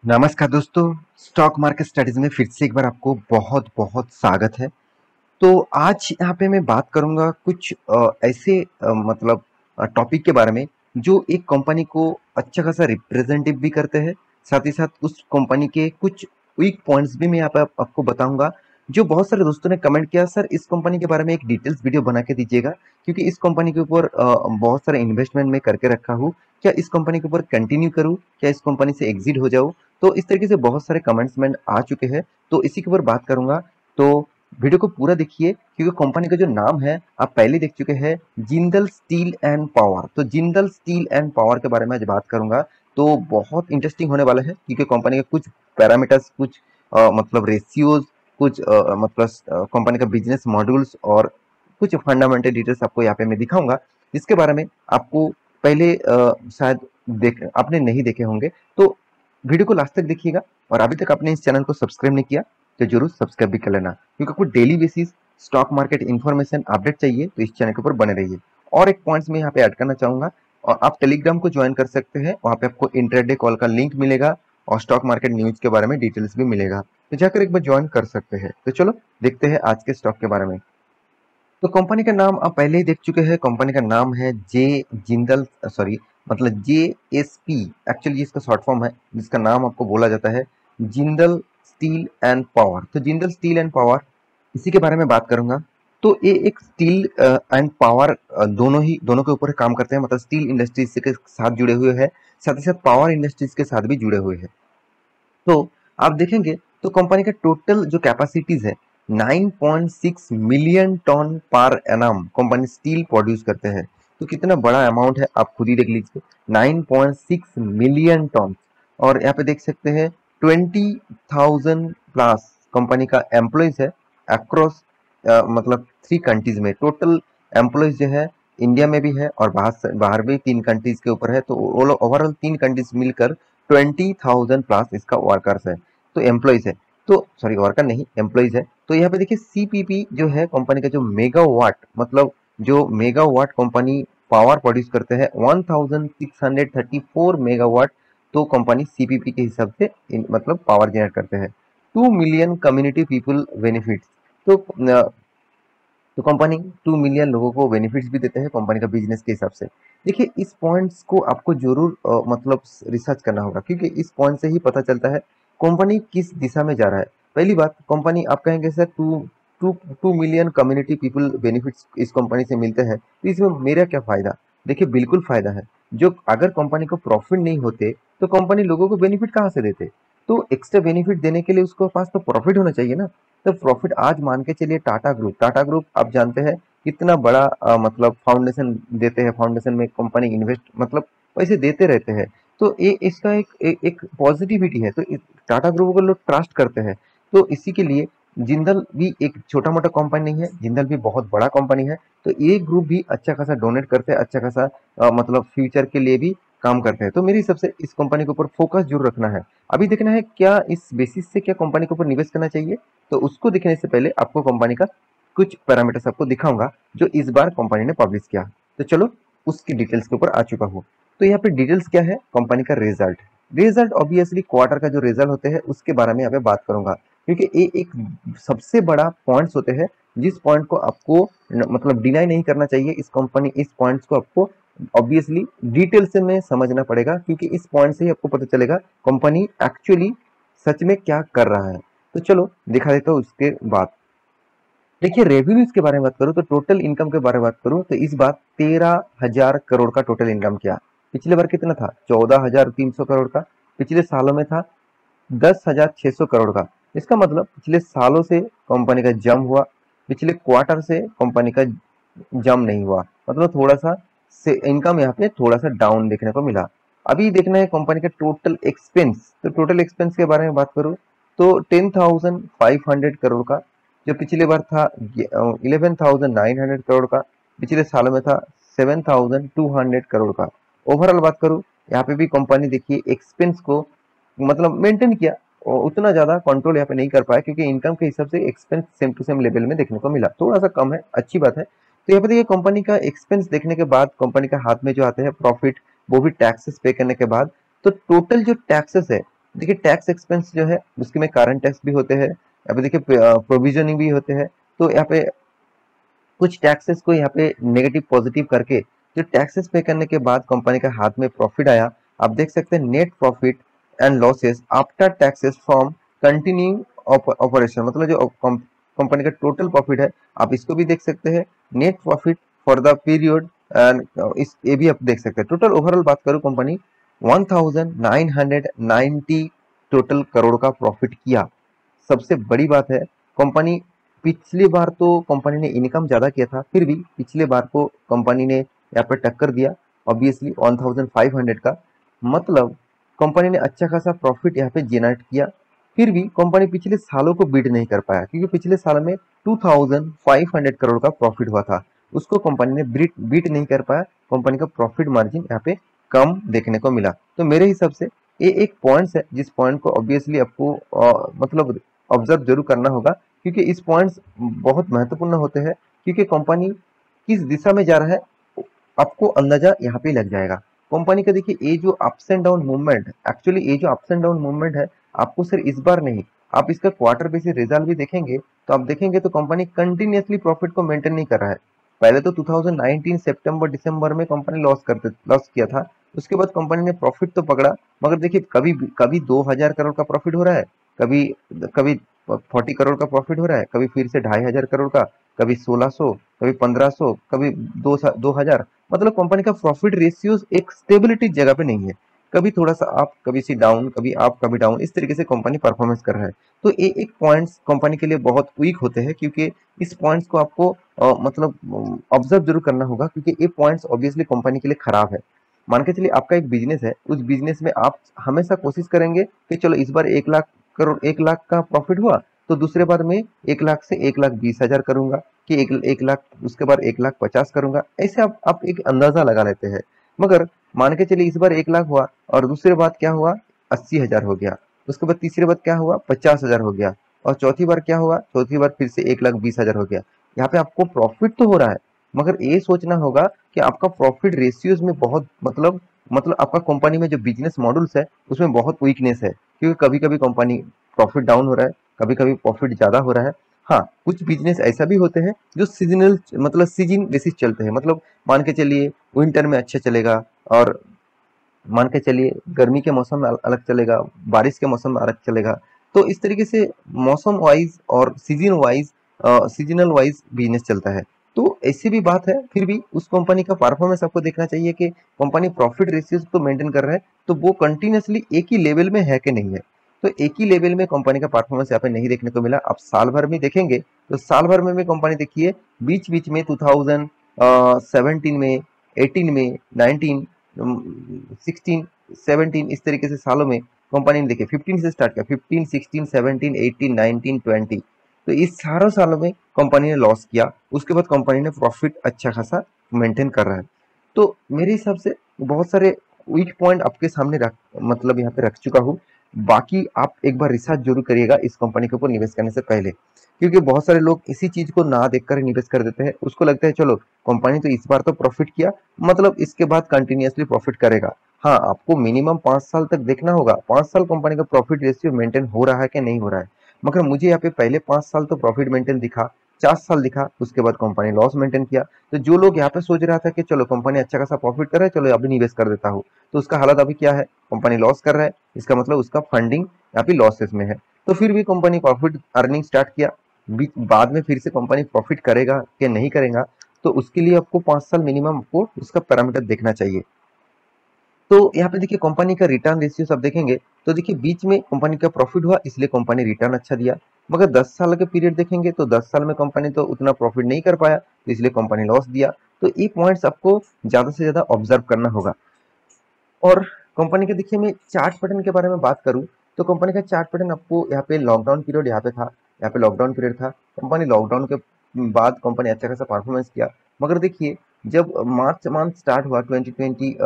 नमस्कार दोस्तों, stock market studies में फिर से एक बार आपको बहुत बहुत स्वागत है। तो आज यहाँ पे मैं बात करूँगा कुछ ऐसे टॉपिक के बारे में जो एक कंपनी को अच्छा खासा रिप्रेजेंटेटिव भी करते हैं। साथ ही साथ उस कंपनी के कुछ वीक पॉइंट्स भी मैं यहाँ पे आपको बताऊंगा। जो बहुत सारे दोस्तों ने कमेंट किया, सर इस कंपनी के बारे में एक डिटेल्स वीडियो बना के दीजिएगा, क्योंकि इस कंपनी के ऊपर बहुत सारे इन्वेस्टमेंट मैं करके रखा हूँ। क्या इस कंपनी के ऊपर कंटिन्यू करूँ, क्या इस कंपनी से एग्जिट हो जाऊँ? तो इस तरीके से बहुत सारे कमेंट्स में आ चुके हैं, तो इसी के ऊपर बात करूंगा। तो वीडियो को पूरा देखिए, क्योंकि कंपनी का जो नाम है आप पहले देख चुके हैं, जिंदल स्टील एंड पावर। तो जिंदल स्टील एंड पावर के बारे में आज बात करूंगा। तो बहुत इंटरेस्टिंग होने वाला है, क्योंकि कंपनी के कुछ पैरामीटर्स, कुछ रेशियोज, कुछ कंपनी का बिजनेस मॉड्यूल्स और कुछ फंडामेंटल डिटेल्स आपको यहाँ पे मैं दिखाऊंगा, जिसके बारे में आपको पहले शायद देख आपने नहीं देखे होंगे। तो वीडियो को लास्ट तक देखिएगा, और अभी तक आपने इस चैनल को सब्सक्राइब नहीं किया तो जरूर सब्सक्राइब भी कर लेना, क्योंकि आपको daily basis stock market information update चाहिए तो इस चैनल के ऊपर बने रहिए। और एक पॉइंट्स में यहाँ पे ऐड करना चाहूंगा, और आप टेलीग्राम को ज्वाइन कर सकते हैं, वहां पे आपको इंट्राडे कॉल का लिंक मिलेगा और स्टॉक मार्केट न्यूज के बारे में डिटेल्स भी मिलेगा, तो जाकर एक बार ज्वाइन कर सकते हैं। तो चलो देखते हैं आज के स्टॉक के बारे में। तो कंपनी का नाम आप पहले ही देख चुके हैं, कंपनी का नाम है J Jindal, sorry J S P, actually इसका शॉर्ट फॉर्म है, जिसका नाम आपको बोला जाता है जिंदल स्टील एंड पावर। तो जिंदल स्टील एंड पावर, इसी के बारे में बात करूंगा। तो ये एक स्टील एंड पावर दोनों के ऊपर काम करते हैं, मतलब स्टील इंडस्ट्रीज के साथ जुड़े हुए हैं, साथ ही साथ पावर इंडस्ट्रीज के साथ भी जुड़े हुए हैं। तो आप देखेंगे तो कंपनी का टोटल जो कैपेसिटीज है 9.6 मिलियन टन पर एनम कंपनी स्टील प्रोड्यूस करते हैं। तो कितना बड़ा अमाउंट है आप खुद ही देख लीजिए, 9.6 मिलियन टन। और यहाँ पे देख सकते हैं 20,000 प्लस कंपनी का एम्प्लॉयज है अक्रॉस थ्री कंट्रीज में। टोटल एम्प्लॉयज जो है इंडिया में भी है और बाहर भी तीन कंट्रीज के ऊपर है, तो ओवरऑल तीन कंट्रीज मिलकर 20,000 प्लस इसका वर्कर्स है, तो एम्प्लॉयज है। तो सॉरी, वर्कर नहीं, एम्प्लॉयज है। तो यहाँ पे देखिए सीपीपी जो है कंपनी का जो मेगावाट, जो मेगावाट कंपनी पावर प्रोड्यूस करते हैं 1634 मेगावाट, तो कंपनी सीपीपी के हिसाब से पावर जनरेट करते हैं। 2 मिलियन कम्युनिटी पीपल बेनिफिट्स। तो तो कंपनी 2 मिलियन लोगों को बेनिफिट्स भी देते हैं कंपनी का बिजनेस के हिसाब से। देखिए इस पॉइंट्स को आपको जरूर रिसर्च करना होगा, क्योंकि इस पॉइंट से ही पता चलता है कंपनी किस दिशा में जा रहा है। पहली बात, कंपनी आप कहेंगे sir two two 2 million community people benefits इस कंपनी से मिलते हैं, तो इसमें मेरा क्या फायदा? देखिए बिल्कुल फायदा है। जो अगर कंपनी को प्रॉफिट नहीं होते तो कंपनी लोगों को बेनिफिट कहाँ से देते? तो एक्स्ट्रा बेनिफिट देने के लिए उसके पास तो प्रॉफिट होना चाहिए ना। तो प्रॉफिट आज मान के चलिए टाटा ग्रुप आप जानते हैं कितना बड़ा फाउंडेशन देते हैं, फाउंडेशन में कंपनी इन्वेस्ट पैसे देते रहते हैं। तो ये इसका एक पॉजिटिविटी है, तो टाटा ग्रुप को लोग ट्रस्ट करते हैं। तो इसी के लिए जिंदल भी एक छोटा मोटा कंपनी नहीं है, जिंदल भी बहुत बड़ा कंपनी है। तो ये ग्रुप भी अच्छा खासा डोनेट करते हैं, अच्छा खासा फ्यूचर के लिए भी काम करते हैं। तो मेरे हिसाब से इस कंपनी के ऊपर फोकस जरूर रखना है। अभी देखना है क्या इस बेसिस से क्या कंपनी के ऊपर निवेश करना चाहिए। तो उसको देखने से पहले आपको कंपनी का कुछ पैरामीटर्स आपको दिखाऊंगा जो इस बार कंपनी ने पब्लिश किया। तो चलो उसकी डिटेल्स के ऊपर आ चुका हूँ। तो यहाँ पे डिटेल्स क्या है, कंपनी का रिजल्ट ऑब्वियसली क्वार्टर का जो रिजल्ट होते हैं उसके बारे में यहाँ पे बात करूंगा, क्योंकि ये एक सबसे बड़ा पॉइंट्स होते हैं जिस पॉइंट को आपको डिनाई नहीं करना चाहिए। इस पॉइंट्स को आपको ऑब्वियसली डिटेल से में समझना पड़ेगा, क्योंकि इस पॉइंट से ही आपको पता चलेगा कंपनी एक्चुअली सच में क्या कर रहा है। तो चलो दिखा देता हूँ उसके बाद। देखिए रेवेन्यूज के बारे में बात करूँ, तो टोटल इनकम के बारे में बात करूँ, तो इस बार 13,000 करोड़ का टोटल इनकम किया। पिछले बार कितना था? 14,300 करोड़ का। पिछले सालों में था 10,600 करोड़ का। इसका मतलब पिछले सालों से कंपनी का जम हुआ, पिछले क्वार्टर से कंपनी का जम नहीं हुआ, थोड़ा सा से इनकम यहाँ पे थोड़ा सा डाउन देखने को मिला। अभी देखना है कंपनी का टोटल एक्सपेंस। तो टोटल एक्सपेंस के बारे में बात करूँ, तो 10,500 करोड़ का, जो पिछले बार था 11,900 करोड़ का, पिछले सालों में था 7,200 करोड़ का। ओवरऑल बात करूँ, यहाँ पे भी कंपनी देखिए एक्सपेंस को मेंटेन किया, और उतना ज्यादा कंट्रोल यहाँ पे नहीं कर पाया, क्योंकि इनकम के हिसाब से expense same to same level में देखने को मिला, थोड़ा सा कम है, अच्छी बात है। तो यहाँ पे देखिए कंपनी का एक्सपेंस देखने के बाद कंपनी का हाथ में जो आते हैं प्रॉफिट, वो भी टैक्सेस पे करने के बाद, तो टोटल जो टैक्सेस है देखिए टैक्स एक्सपेंस जो है उसके में करंट टैक्स भी होते हैं, यहाँ पे देखिए प्रोविजनिंग भी होते हैं। तो यहाँ पे कुछ टैक्सेस को यहाँ पे नेगेटिव पॉजिटिव करके जो टैक्सेस पे करने के बाद कंपनी के हाथ में प्रॉफिट आया, आप देख सकते हैं net profit and losses after taxes from continuing operation, मतलब जो कंपनी का टोटल प्रॉफिट है आप इसको भी देख सकते हैं, net profit for the period and इस ये भी आप देख सकते हैं। टोटल ओवरऑल बात करूं कंपनी 1990 टोटल करोड़ का प्रॉफिट किया। सबसे बड़ी बात है कंपनी, पिछली बार तो कंपनी ने इनकम ज्यादा किया था, फिर भी पिछले बार को कंपनी ने यहाँ पर टक्कर दिया ऑब्वियसली 1500 का, मतलब कंपनी ने अच्छा खासा प्रॉफिट यहाँ पे जनरेट किया। फिर भी कंपनी पिछले सालों को बीट नहीं कर पाया, क्योंकि पिछले साल में 2500 करोड़ का प्रॉफिट हुआ था, उसको कंपनी ने बीट नहीं कर पाया। कंपनी का प्रॉफिट मार्जिन यहाँ पे कम देखने को मिला। तो मेरे हिसाब से ये एक पॉइंट्स है जिस पॉइंट को ऑब्वियसली आपको मतलब ऑब्जर्व जरूर करना होगा, क्योंकि इस पॉइंट्स बहुत महत्वपूर्ण होते हैं, क्योंकि कंपनी किस दिशा में जा रहा है आपको अंदाजा यहाँ पे लग जाएगा। कंपनी का देखिए ये जो ups and down movement, actually ये जो अप्स एंड डाउन मूवमेंट है आपको सिर्फ इस बार नहीं, आप इसका क्वार्टर बेसिस रिजल्ट भी देखेंगे तो आप देखेंगे तो कंपनी कंटिन्यूअसली प्रॉफिट को मेंटेन नहीं कर रहा है। पहले तो 2019 सितंबर दिसंबर में कंपनी लॉस किया था, उसके बाद कंपनी ने प्रॉफिट तो पकड़ा, मगर देखिए कभी कभी 2000 करोड़ का प्रॉफिट हो रहा है, कभी कभी 40 करोड़ का प्रॉफिट हो रहा है, कभी फिर से 2500 करोड़ का, कभी 1600, कभी 1500, कभी 2000, मतलब कंपनी का प्रॉफिट रेशियोज एक स्टेबिलिटी जगह पे नहीं है, कभी थोड़ा सा अप कभी सी डाउन, कभी अप कभी डाउन, इस तरीके से कंपनी परफॉर्मेंस कर रहा है। तो ये एक पॉइंट्स कंपनी के लिए बहुत वीक होते हैं, क्योंकि इस पॉइंट्स को आपको मतलब ऑब्जर्व जरूर करना होगा, क्योंकि ये पॉइंट्स ऑब्वियसली कंपनी के लिए खराब है। मान के चलिए आपका एक बिजनेस है, उस बिजनेस में आप हमेशा कोशिश करेंगे कि चलो इस बार 1 लाख करोड़ 1 लाख का प्रॉफिट हुआ तो दूसरे बार में 1 लाख से 1,20,000 करूंगा, कि 1 लाख उसके बाद 1,50,000 करूंगा, ऐसे आप एक अंदाजा लगा लेते हैं। मगर मान के चलिए इस बार 1 लाख हुआ और दूसरे बार क्या हुआ 80,000 हो गया, उसके बाद तीसरे बार क्या हुआ 50,000 हो गया, और चौथी बार क्या हुआ, चौथी बार फिर से 1,20,000 हो गया। यहाँ पे आपको प्रॉफिट तो हो रहा है, मगर ये सोचना होगा कि आपका प्रॉफिट रेशियोज में बहुत मतलब आपका कंपनी में जो बिजनेस मॉडल्स है उसमें बहुत वीकनेस है, क्योंकि कभी कभी कंपनी प्रॉफिट डाउन हो रहा है, कभी कभी प्रॉफिट ज्यादा हो रहा है। हाँ, कुछ बिजनेस ऐसा भी होते हैं जो सीजनल मतलब सीजन बेसिस चलते हैं, मतलब मान के चलिए विंटर में अच्छा चलेगा, और मान के चलिए गर्मी के मौसम में अलग चलेगा, बारिश के मौसम में अलग चलेगा। तो इस तरीके से मौसम वाइज और सीजनल वाइज बिजनेस चलता है। तो ऐसी भी बात है, फिर भी उस कंपनी का परफॉर्मेंस आपको देखना चाहिए कि कंपनी प्रॉफिट रेशियोज तो मेंटेन कर रहा है, तो वो कंटिन्यूअसली एक ही लेवल में है कि नहीं है। तो एक ही लेवल में कंपनी का परफॉर्मेंस यहाँ पे नहीं देखने को मिला। आप साल भर में देखेंगे तो साल भर में भी कंपनी देखिए बीच बीच में 2017 में, 18 में, 19, 16, 17, इस तरीके से सालों में कंपनी ने देखिए 15 से स्टार्ट किया, 15, 16, 17, 18, 19, 20, तो इस सारों सालों में कंपनी ने लॉस किया, उसके बाद कंपनी ने प्रॉफिट अच्छा खासा मेंटेन कर रहा है। तो मेरे हिसाब से बहुत सारे वीक पॉइंट आपके सामने रख मतलब यहाँ पे रख चुका हूँ। बाकी आप एक बार रिसर्च जरूर करिएगा इस कंपनी के ऊपर निवेश करने से पहले, क्योंकि बहुत सारे लोग इसी चीज को ना देखकर निवेश कर देते हैं, उसको लगता है चलो कंपनी तो इस बार तो प्रॉफिट किया, मतलब इसके बाद कंटिन्यूअसली प्रॉफिट करेगा। हाँ, आपको मिनिमम 5 साल तक देखना होगा, 5 साल कंपनी का प्रॉफिट रेशियो मेंटेन हो रहा है कि नहीं हो रहा है। मगर मुझे यहाँ पे पहले 5 साल तो प्रॉफिट मेंटेन दिखा, 4 साल दिखा, उसके बाद कंपनी लॉस मेंटेन किया। तो जो लोग यहाँ पे सोच रहा था कि चलो कंपनी अच्छा खासा प्रॉफिट कर रहा है, चलो अभी निवेश कर देता हूँ, तो उसका हालत अभी क्या है, कंपनी लॉस कर रहा है, इसका मतलब उसका फंडिंग यहाँ पे लॉसेस में है। तो फिर भी कंपनी प्रॉफिट अर्निंग स्टार्ट किया, बाद में फिर से कंपनी प्रॉफिट करेगा कि नहीं करेगा, तो उसके लिए आपको 5 साल मिनिमम आपको उसका पैरामीटर देखना चाहिए। तो यहाँ पे देखिए कंपनी का रिटर्न रेशियो सब देखेंगे तो देखिए बीच में कंपनी का प्रॉफिट हुआ इसलिए कंपनी रिटर्न अच्छा दिया, मगर 10 साल के पीरियड देखेंगे तो 10 साल में कंपनी तो उतना प्रॉफिट नहीं कर पाया, तो इसलिए कंपनी लॉस दिया। तो ये पॉइंट्स आपको ज्यादा से ज्यादा ऑब्जर्व करना होगा। और कंपनी के देखिए मैं चार्ट पैटर्न के बारे में बात करूं तो कंपनी का चार्ट पैटर्न आपको यहाँ पे लॉकडाउन पीरियड यहाँ पे था, यहाँ पे लॉकडाउन पीरियड था, कंपनी लॉकडाउन के बाद कंपनी अच्छा खासा परफॉर्मेंस किया। मगर देखिए जब मार्च मंथ स्टार्ट हुआ 2020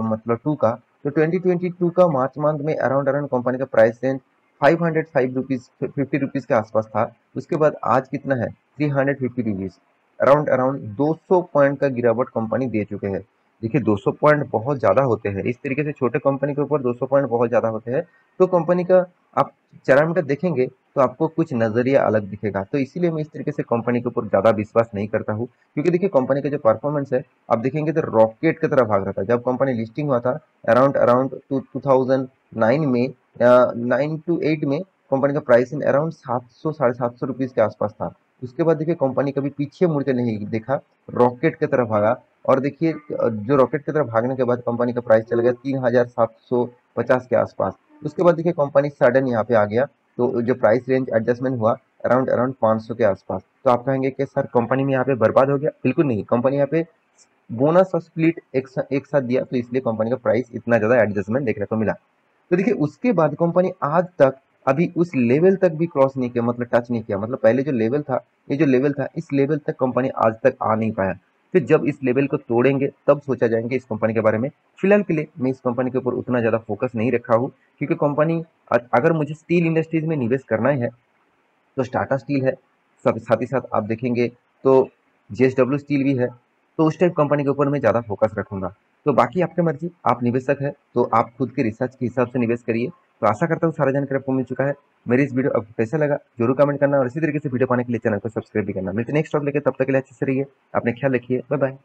मतलब 2 का, तो 2022 का मार्च मंथ में अराउंड अराउंड कंपनी का प्राइस रेंज 505 रुपीज 50 रुपीज के आसपास था। उसके बाद आज कितना है 350 रुपीज, अराउंड अराउंड 200 पॉइंट का गिरावट कंपनी दे चुके हैं। देखिए 200 पॉइंट बहुत ज़्यादा होते हैं। इस तरीके से छोटे कंपनी के ऊपर 200 पॉइंट बहुत ज़्यादा होते हैं। तो कंपनी का आप पैरामीटर देखेंगे तो आपको कुछ नज़रिया अलग दिखेगा। तो इसीलिए मैं इस तरीके से कंपनी के ऊपर ज़्यादा विश्वास नहीं करता हूँ। क्योंकि देखिए कंपनी का जो परफॉर्मेंस है, आप देखेंगे तो रॉकेट की तरह भाग रहा था। जब कंपनी लिस्टिंग हुआ था अराउंड अराउंड 2009 में, 9 टू 8 में कंपनी का प्राइस इन अराउंड 700 साढ़े 700 रुपीज़ के आसपास था। उसके बाद देखिए कंपनी कभी पीछे मुड़ के नहीं देखा, रॉकेट की तरह भागा। और देखिए जो रॉकेट की तरफ भागने के बाद कंपनी का प्राइस चला गया 3750 के आसपास। उसके बाद देखिए कंपनी सडन यहाँ पे आ गया, तो जो प्राइस रेंज एडजस्टमेंट हुआ अराउंड अराउंड 500 के आसपास। तो आप कहेंगे कि सर कंपनी में यहाँ पे बर्बाद हो गया? बिल्कुल नहीं, कंपनी यहाँ पे बोनस और स्प्लिट एक साथ दिया, तो इसलिए कंपनी का प्राइस इतना ज्यादा एडजस्टमेंट देखने को मिला। तो देखिए उसके बाद कंपनी आज तक अभी उस लेवल तक भी क्रॉस नहीं किया, मतलब टच नहीं किया। मतलब पहले जो लेवल था, ये जो लेवल था, इस लेवल तक कंपनी आज तक आ नहीं पाया। फिर जब इस लेवल को तोड़ेंगे तब सोचा जाएंगे इस कंपनी के बारे में। फिलहाल के लिए मैं इस कंपनी के ऊपर उतना ज्यादा फोकस नहीं रखा हूँ, क्योंकि कंपनी अगर मुझे स्टील इंडस्ट्रीज में निवेश करना है तो टाटा स्टील है, सब साथ ही साथ आप देखेंगे तो जेएसडब्ल्यू स्टील भी है। तो उस टाइप कंपनी के ऊपर मैं ज़्यादा फोकस रखूंगा। तो बाकी आपकी मर्जी, आप निवेशक है तो आप खुद के रिसर्च के हिसाब से निवेश करिए। तो आशा करता हूँ सारा जानकारी आपको मिल चुका है। मेरी इस वीडियो आपको कैसा लगा जरूर कमेंट करना, और इसी तरीके से वीडियो पाने के लिए चैनल को सब्सक्राइब भी करना। मिलते नेक्स्ट टॉप लेके, तब तक के लिए अच्छे से रहिए, अपने ख्याल रखिए, बाय बाय।